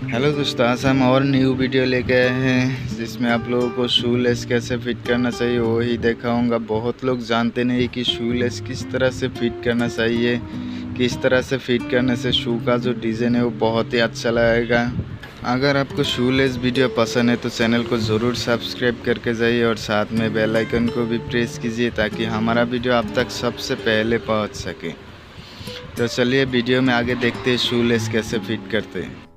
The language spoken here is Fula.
हेलो दोस्तों, आज हम और न्यू वीडियो लेके आए हैं जिसमें आप लोगों को शूलेस कैसे फिट करना चाहिए वही दिखाऊंगा। बहुत लोग जानते नहीं कि शूलेस किस तरह से फिट करना चाहिए, किस तरह से फिट करने से शू का जो डिज़ाइन है वो बहुत ही अच्छा लगेगा। अगर आपको शूलेस वीडियो पसंद है तो चैनल को ज़रूर सब्सक्राइब करके जाइए और साथ में बेल आइकन को भी प्रेस कीजिए ताकि हमारा वीडियो आप तक सबसे पहले पहुंच सके। तो चलिए वीडियो में आगे देखते हैं शूलेस कैसे फिट करते हैं।